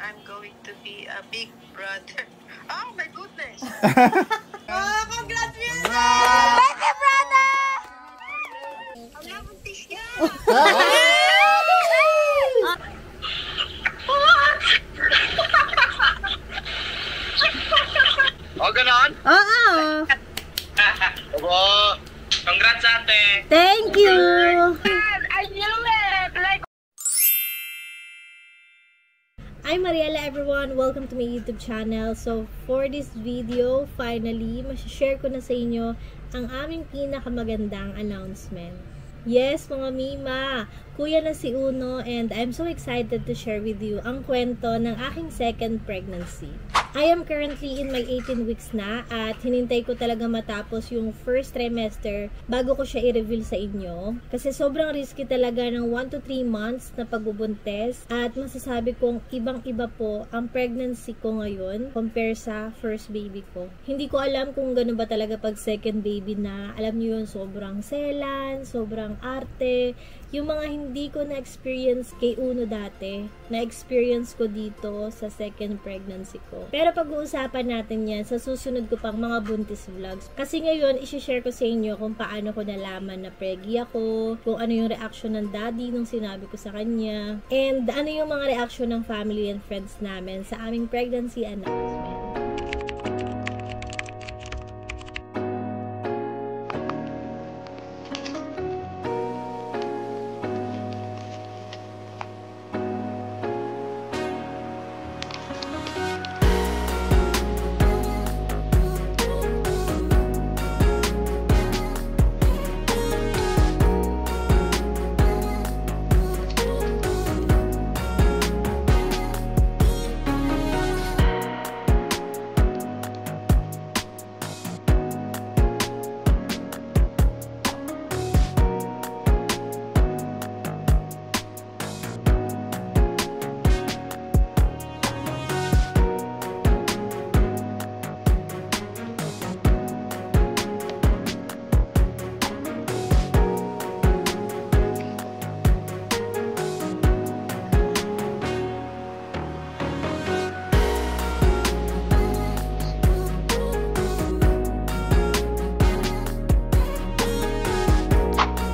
I'm going to be a big brother. Oh my goodness! Oh, congrats, Mirna! Baby brother! Ang labuntis niya! O, ganon? Oo. Opo. Congrats, ate. Thank you. I knew it! Like, I'm Mariela, everyone. Welcome to my YouTube channel. So, for this video, finally, share ko na sa inyo ang aming pinakamagandang announcement. Yes, mga Mima, kuya na si Uno, and I'm so excited to share with you ang kwento ng aking second pregnancy. I am currently in my 18 weeks na at hinintay ko talaga matapos yung first trimester bago ko siya i-reveal sa inyo. Kasi sobrang risky talaga ng 1 to 3 months na pagbubuntes at masasabi kong ibang-iba po ang pregnancy ko ngayon compare sa first baby ko. Hindi ko alam kung gano'n ba talaga pag second baby na. Alam niyo yun, sobrang selan, sobrang arte. Yung mga hindi ko na-experience kay Uno dati, na-experience ko dito sa second pregnancy ko. Pero pag-uusapan natin yan sa susunod ko pang mga buntis vlogs. Kasi ngayon, isi-share ko sa inyo kung paano ko nalaman na preggy ako, kung ano yung reaction ng daddy nung sinabi ko sa kanya, and ano yung mga reaction ng family and friends namin sa aming pregnancy announcement.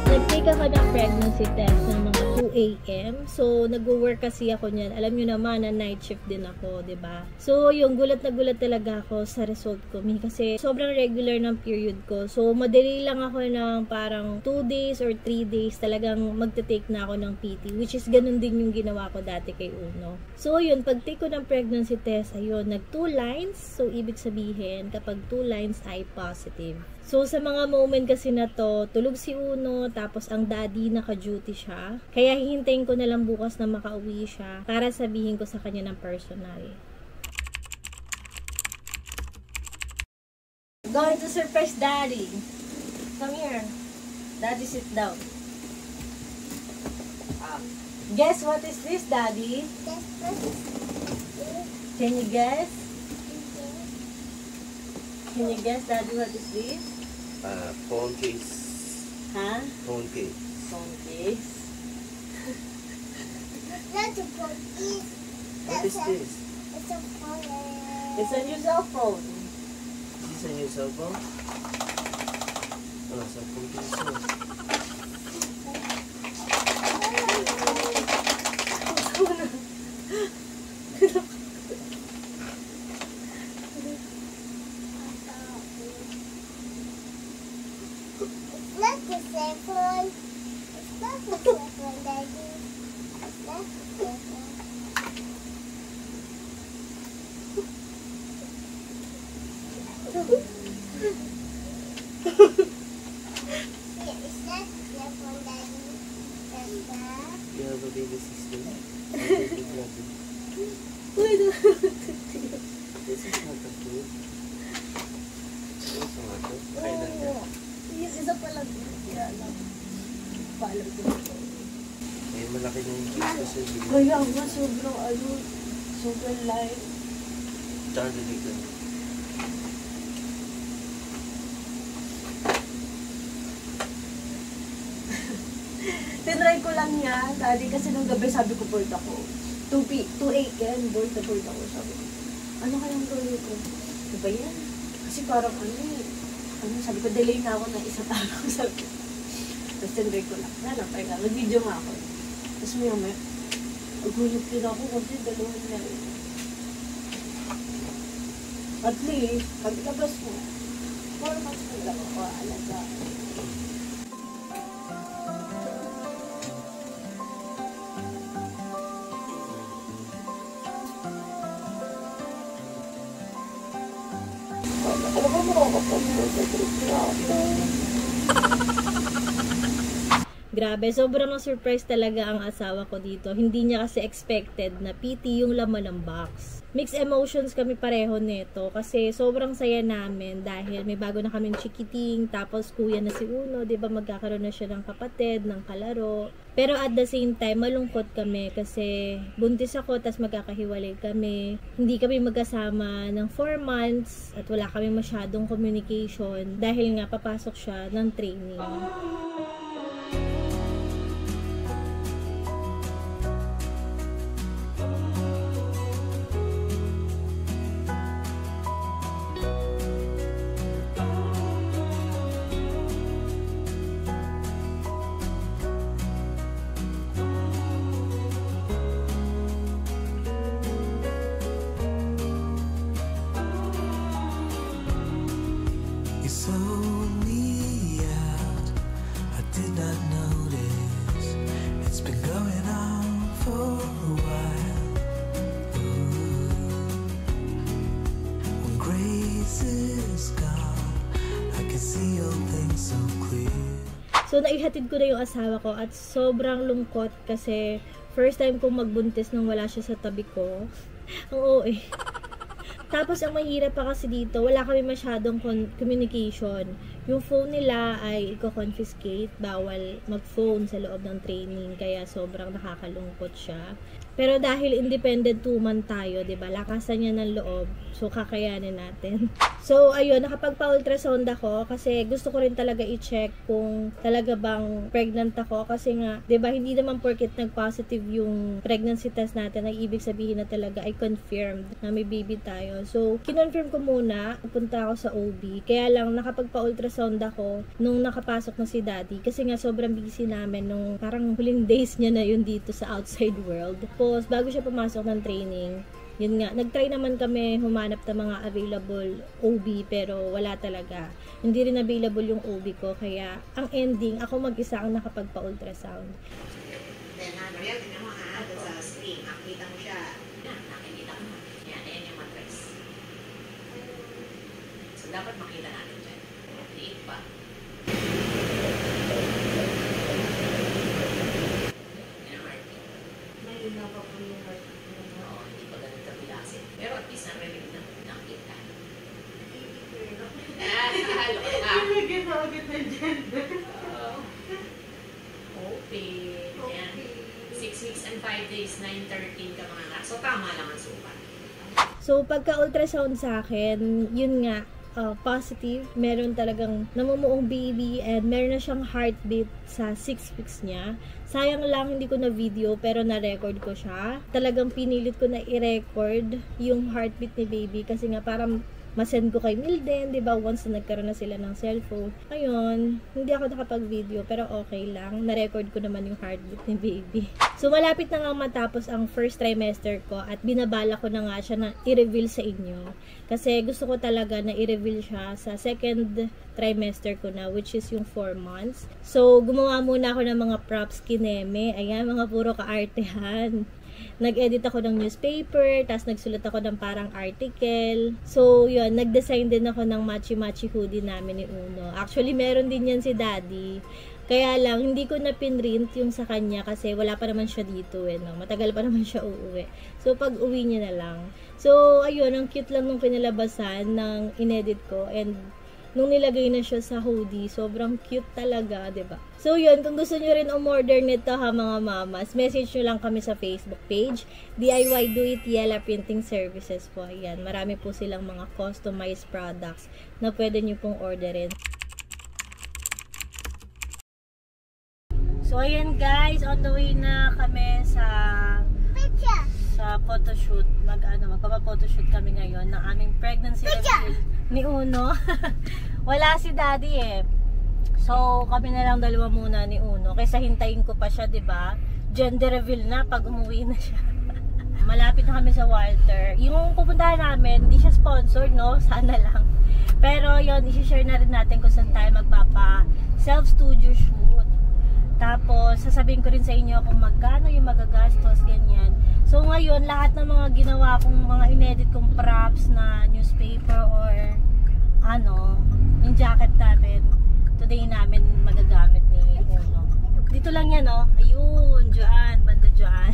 Nag-take ako ng pregnancy test ng mga 2 a.m. So, nag-work kasi ako niyan. Alam nyo naman na night shift din ako, 'di ba? So, yung gulat na gulat talaga ako sa result ko. Kasi sobrang regular ng period ko. So, madali lang ako ng parang 2 days or 3 days talagang magte-take na ako ng PT. Which is ganun din yung ginawa ko dati kay Uno. So, yun, pag-take ko ng pregnancy test, ayun, nag 2 lines. So, ibig sabihin, kapag 2 lines ay positive. So, sa mga moment kasi na to, tulog si Uno, tapos ang daddy naka-duty siya. Kaya hihintayin ko na lang bukas na makauwi siya para sabihin ko sa kanya ng personal. Going to surprise daddy. Come here. Daddy, sit down. Guess what is this, daddy? Can you guess? Can you guess, daddy, what is this? Phone case. Huh? Phone case. Phone case. Not a phone. What is this? It's a phone. It's a new cell phone. Is this a new cell phone? Oh, cell phone case. It's not the same phone. It's not the same phone, Daddy. It's not the same phone. Yeah, it's not the same phone, Daddy. You have a baby sister? A baby brother? This is not a food. Ito nga ito. Kailan ka? Yung isa pa lang. Kaya alam. Paalam ko ito. May malaki na yung case kasi. Kaya nga, sobrang sobrang light. Tsaka dito. Tinry ko lang yan, daddy, kasi nung gabi sabi ko bored ako. 2 a.m. Bored na bored ako. Sabi ko, ano kayang gawin ko? Ano ba yan? Kasi parang sabi ko, delay na ako ng isang araw. Sabi ko. Tapos tinry ko lang. Pahinga. Nag-video nga ako. Tapos may nagulit din ako kasi dalawang na rin. At least, pagkabas mo, 4 months na lang ako alaga. Grabe, sobrang surprise talaga ang asawa ko dito. Hindi niya kasi expected na PT yung laman ng box. Mixed emotions kami pareho nito kasi sobrang saya namin dahil may bago na kaming chikiting, tapos kuya na si Uno, 'di ba, magkakaroon na siya ng kapatid, ng kalaro. Pero at the same time, malungkot kami kasi buntis ako, tas magkakahiwalay kami. Hindi kami magkasama ng 4 months at wala kami masyadong communication dahil nga papasok siya ng training. So, naihatid ko na yung asawa ko at sobrang lungkot kasi first time kong magbuntis nung wala siya sa tabi ko. Ang OA. Tapos, ang mahirap pa kasi dito, wala kami masyadong communication. Yung phone nila ay i-confiscate, bawal mag-phone sa loob ng training, kaya sobrang nakakalungkot siya. Pero dahil independent woman tayo, 'di ba? Lakasan niya ng loob. So kakayanin natin. So ayun, nakapagpa-ultrasound ako kasi gusto ko rin talaga i-check kung talaga bang pregnant ako kasi nga, 'di ba, hindi naman porket nag-positive yung pregnancy test natin ay ibig sabihin na talaga ay confirmed na may baby tayo. So kinonfirm ko muna, pupunta ako sa OB. Kaya lang nakapagpa-ultrasound ako nung nakapasok na si Daddy kasi nga sobrang busy namin nung parang huling days niya na yun dito sa outside world. Bago siya pumasok ng training, yun nga, nag-try naman kami humanap ng mga available OB pero wala talaga. Hindi rin available yung OB ko, kaya ang ending, ako mag-isa ang nakapagpa-ultrasound. Then, Mariel, tingnan mo ha, sa screen, nakita mo siya. Nakikita mo. Yan, ayan yung mattress. So, dapat makita natin dyan. Liit pa. Pero at least narinig na nakita. Ginagamit na gender. Open. 6 weeks and 5 days, 9-13 ka mga anak. So, tama lang ang sukat. So, pagka-ultrasound sa akin, yun nga, positive. Meron talagang namumuong baby and meron na siyang heartbeat sa 6 weeks niya. Sayang lang hindi ko na video pero na-record ko siya. Talagang pinilit ko na i-record yung heartbeat ni baby kasi nga parang masend ko kay Milden, di ba, once na nagkaroon na sila ng cellphone. Ayun, hindi ako nakapag-video pero okay lang. Na-record ko naman yung heartbeat ni baby. So, malapit na nga matapos ang first trimester ko at binabala ko na nga siya na i-reveal sa inyo. Kasi gusto ko talaga na i-reveal siya sa second trimester ko na, which is yung 4 months. So, gumawa muna ako ng mga props kineme. Ayan, mga puro ka-artehan. Nag-edit ako ng newspaper, tapos nagsulat ako ng parang article. So, yun, nag-design din ako ng matchy-matchy hoodie namin ni Uno. Actually, meron din yan si Daddy. Kaya lang, hindi ko na pinrint yung sa kanya kasi wala pa naman siya dito no? Matagal pa naman siya uuwi. So, pag uwi niya na lang. So, ayun, ang cute lang nung kinalabasan ng inedit ko and nung nilagay na siya sa hoodie, sobrang cute talaga, 'di ba? So, yun, kung gusto niyo rin umorder nito ha mga mamas, message nyo lang kami sa Facebook page, DIY Do It Yella Printing Services po. Ayan, marami po silang mga customized products na pwede nyo pong orderin. So, ayan guys, on the way na kami sa sa photoshoot. Magpapa-photoshoot kami ngayon ng aming pregnancy reveal ni Uno. Wala si Daddy eh. So, kami na lang dalawa muna ni Uno. Kaysa hintayin ko pa siya, 'di ba? Gender reveal na pag umuwi na siya. Malapit na kami sa Walter. Yung pupuntahan namin, hindi siya sponsored, no? Sana lang. Pero yon, i-share na rin natin kung saan tayo magpapa self-studio shoot. Tapos, sasabihin ko rin sa inyo kung magkano yung magagastos, ganyan. So, ngayon, lahat ng mga ginawa kong, mga inedit kong props na newspaper or yung jacket natin, today namin magagamit ni Uno. Dito lang yan, no? Ayun, dyan, banda dyan.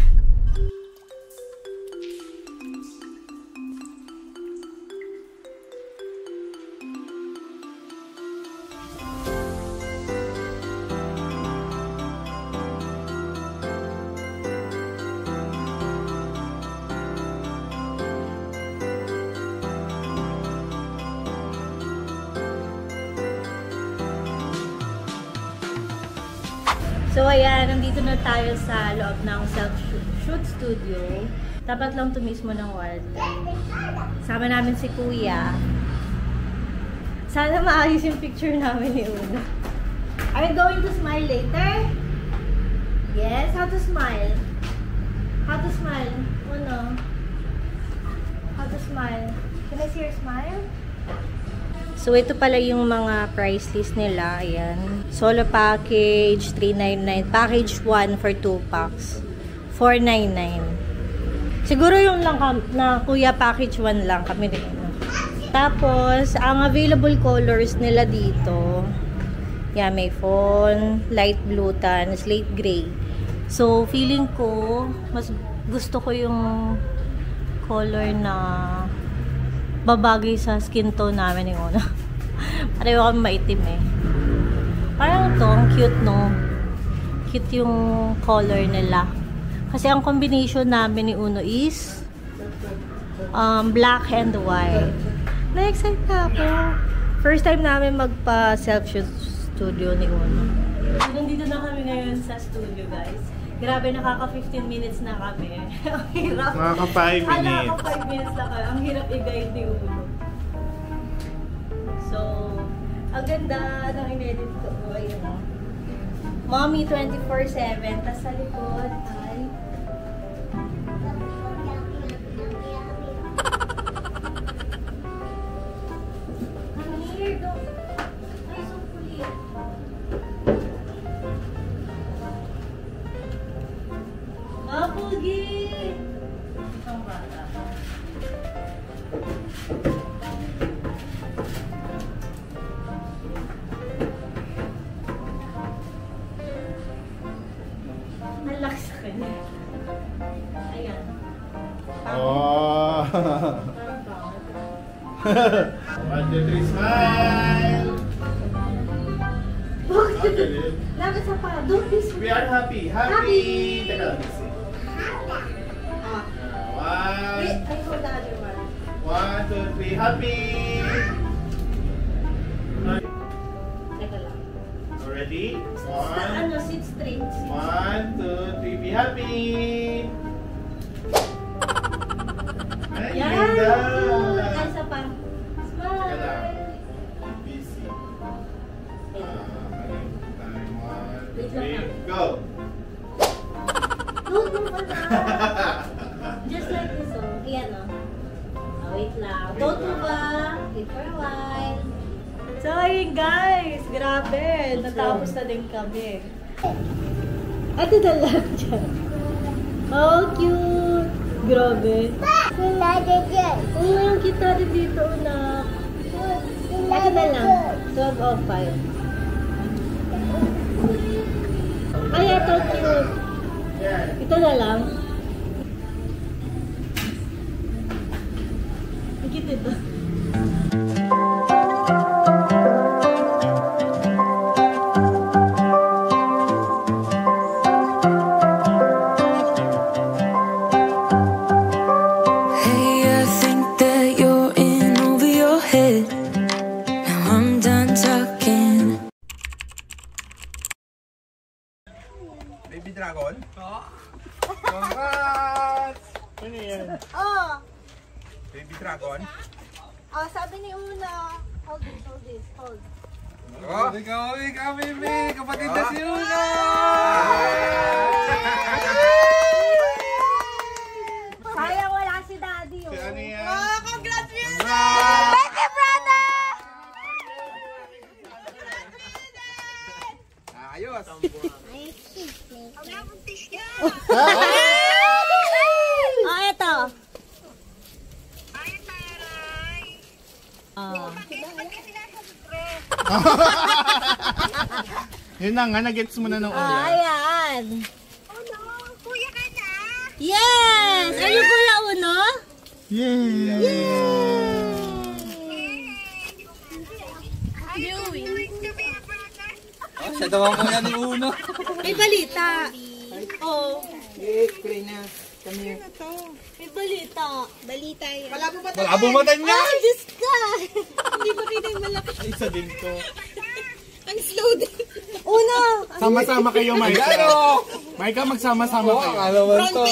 So ayan, nandito na tayo sa loob ng self-shoot studio. Tapat lang ito mismo ng Walter. Sama namin si Kuya. Sana maayos yung picture namin ni Uno. Are you going to smile later? Yes? How to smile? How to smile? Uno? How to smile? Can I see your smile? So, ito pala yung mga price list nila. Ayan. Solo package, $399. Package 1 for 2 packs, $499. Siguro yung lang na Kuya package 1 lang kami rin. Tapos, ang available colors nila dito, yan, may fawn, light blue tan, slate gray. So, feeling ko, mas gusto ko yung color na babagay sa skin tone namin yung Uno. Pareho kami maitim eh. Parang ito, ang cute, no? Cute yung color nila. Kasi ang combination namin ni Uno is black and white. Na-excite na ako. First time namin magpa-self-shoot studio ni Uno. So, nandito na kami ngayon sa studio, guys. Grabe, nakaka 15 minutes na kami. Ang hirap. Nakaka 5 minutes. Nakaka 5 minutes na kami. Ang hirap i-guide ni Uno. So, ang ganda ng in-edit ko. Ayun. Mommy 24/7. Tapos sa likod ay here, go. Ay, so kulit. Pugi! Isang bata. Ang laki sa kanya. Ayan. Oh! Parang bakit? 1, 2, 3, smile! Bakit? Lapit sa pa. Don't be We are happy! Happy! Teka lang, Missy. Wait, I hold the other one. 1, 2, 3, happy! Teka lang. Ready? Sit straight. 1, 2, 3, be happy! Ay, Yan! ganda! Ay, isa pa. Teka lang. Smile! Busy. Wait 1, 2, 3, lang. go! Don't move on na. Just like this, oh. Ayan, oh. Wait lang. Don't move on. Wait for a while. So, ayun guys. Grabe. Natapos na din kami. Ito na lang dyan. Oh, cute. Grabe. Sinada dyan. Oo, yung kita rin dito na. Ito na lang. 12:05. Ay, ito cute. Ito na lang. Ang cute ito. Hey, I think that you're in over your head. Now I'm done talking. Baby dragon? Oo. Congrats! Ano Oh. Baby dragon. Oh, sabi ni Una. Hold this. Oh, ikaw, baby. Kapatid na si Una. Sayang wala si Daddy. Si ano yan? Oh, congrats, Mirna! Baby brother! Ayos. Oh, eto. Ay, taray! Oh. Yun na nga, nag-gets mo na nung Oh, una. ayan. Oh, no! Kuya ka na! Yes! Are you Kuya Uno? Siya daw ang kuya ni Uno. May balita. Oh. Pray na. Kami. May balita. Balita yan. Malabo mata niya. Ay, Diyos ka! Hindi ba kayo yung malaki? Isa din to. Ang slow din. Uno! Sama-sama kayo, Maika. Maika, magsama-sama kayo. Ano naman to?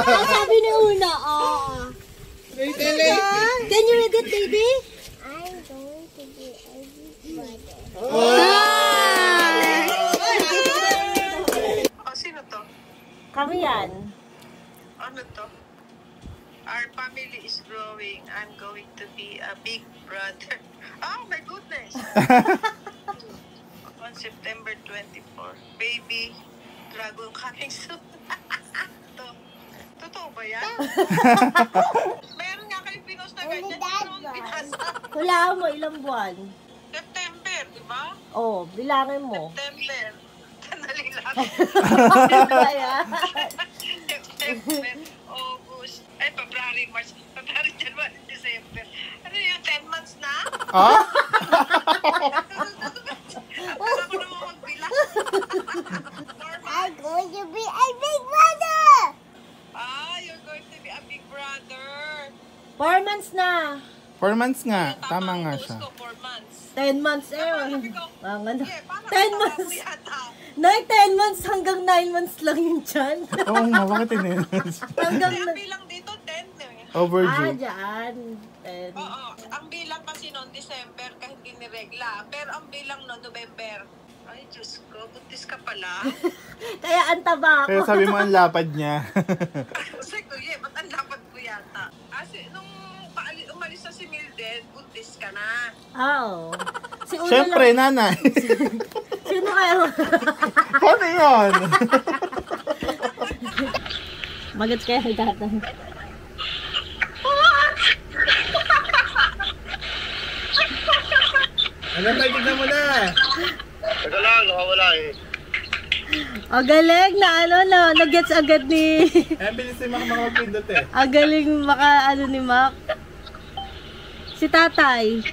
Sabi ni Una, Can you read it, baby? I'm going to be a big brother. Oh, sino to? Kami yan. Ano to? Our family is growing. I'm going to be a big brother. Oh, my goodness! On September 24, baby dragon coming soon. Totoo ba yan? Meron nga kayo pinost na ganyan. Meron pinasa. Hulaan mo, ilang buwan? September, di ba? Oh, bilangin mo. September. Sandali lang. Ayan. September, August, February, March, February, January, December. Ano yun, 10 months na? Ah? Akala ko naman magbilang. I'm going to be a big brother. Ah, you're going to be a big brother. 4 months na. 4 months nga. Tama nga ang siya. post ko, 4 months. 10 months eh. Sabi ko, Ang ano. yeah, parang 10 months. ako yata. Nay, 10 months hanggang 9 months lang yun dyan. Oo nga, bakit inis? hanggang Kaya ang bilang dito, 10 eh. Overdue. dyan. 10. Oo, ang bilang kasi noon December kahit diniregla. Pero ang bilang noon November. Ay, Diyos ko, buntis ka pala. Kaya ang taba Kaya ako. sabi mo ang lapad niya. Kasi kuya, ba't ang lapad ko yata? Kasi nung umalis na si Mildred, buntis ka na. Oo. Si Una Siyempre, lang. nanay. Sino kaya? Ano yun? Magats kaya si tatay. Ano tayo, tignan mo na. Teka lang, nakawala eh. O galing na ano na, nag-gets agad ni... Eh, bilis yung mga makapindot eh. Ang galing maka ano ni Mac. Si tatay.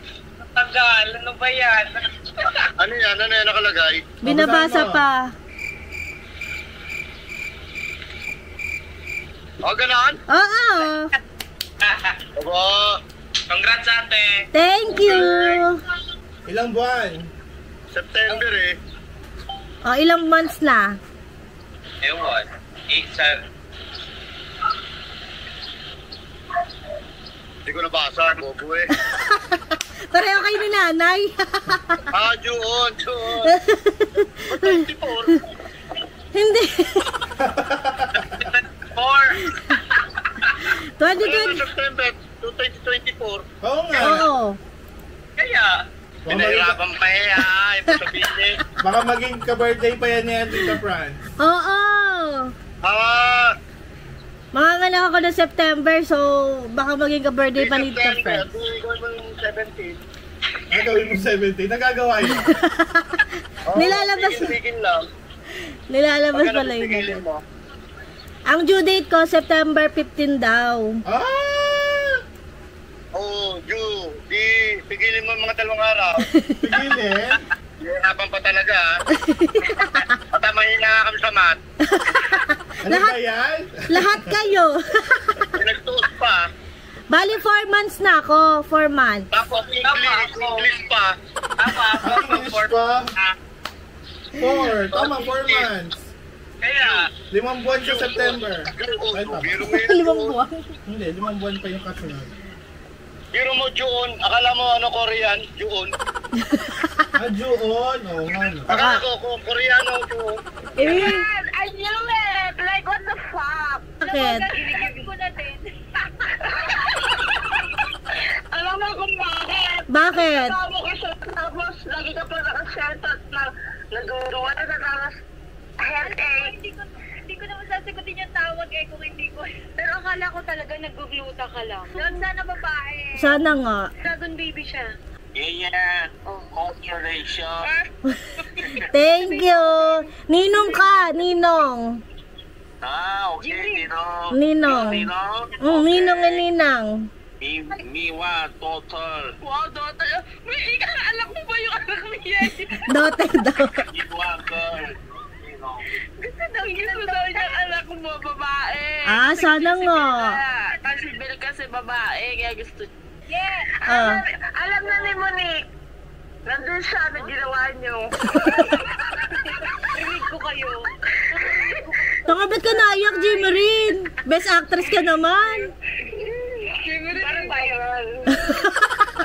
Tagal, ano ba yan? Ano yan? Ano yan nakalagay? Binabasa pa. Oh, ganon? Oo. Aba, Congrats ate! Thank you. Ilang buwan? September eh. O ilang months na? Ewan, 8, Hindi ko nabasa, bobo eh. Pareho kayo ni nanay. Ah, June. 24. Hindi. 4! 2020. September 2024. Oo nga. Oo. Kaya, Pinahirapan pa eh ha. Ito sabihin eh. Baka maging ka-birthday pa yan ni Tita Franz. Oo. Ah, Manganganak ako ng September, so baka maging ka-birthday pa ni Tita September. Fred. Gawin mo 17. Nagawin mo 70. Nagagawa yun. Oh, Nilalabas- Tigil lang. Nilalabas Pagka pala napitigilin yun. mo. Ang due date ko, September 15 daw. Ah! Oh, Ju. Di, pigilin mo mga 2 araw. Pigilin. Hirapan pa talaga ha. Patamahin na nga kami sa mat. Ano ba yan? Lahat kayo. Pinagtuos pa. Bali, 4 months na ako. 4 months. Tapos English pa. Ang English pa. Tama, 4 months. Kaya, 5 buwan sa September. Ay, tama. biro mo 5 buwan. Hindi, 5 buwan pa yung kasunod. Biro mo June. Akala mo ano Korean? June. June. Oo nga. No. Akala ko Koreano June. I knew it! Like, what the fuck? Bakit? Ginigib ko na din. Alam mo kung bakit? Bakit? Tama ko siya, tapos lagi ka pa nakaseltot na nag-uruan na tapos headache. Hindi ko naman sasagutin yung tawag kung hindi ko. Pero akala ko talaga nag-gluta ka lang. Sana babae. Sana nga. Dragon baby siya. Yeah. Congratulations. Thank you. Ninong ka, Ninong. Okay, Ninong. Ninong. Ninong? Ninong and Ninang. Miwa, total. Wow, daughter. May alam mo ba yung anak ni Yeti? Daughter daw. Miwa, girl. Gusto daw niya anak mo babae. Sana nga. Kasi Bel kasi babae, kaya gusto. Ah. Alam na ni Monique. Nandun siya, na ginawa niyo. Rinig ko kayo. Saka ba't ka naiyak, Jimarin? Best actress ka naman. Parang viral.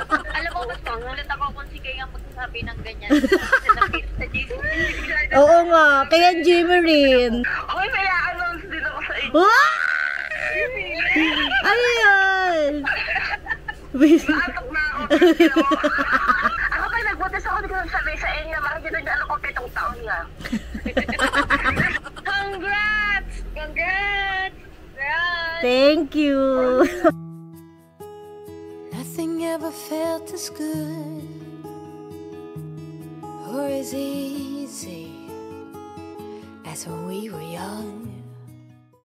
Alam mo, mas pangulat ako kung si Kaya magsasabi ng ganyan. Sa GC. Oo nga, kaya Jimarin. Okay, may announce din ako sa inyo. Wow! Ano yan? Naatok na ako. Ako pa nagbutas ako, hindi ko sabi sa inyo. Makikita niyo ano ko 7 taon niya. Congrats! Congrats! Congrats! Thank you. Nothing ever felt as good or as easy as when we were young.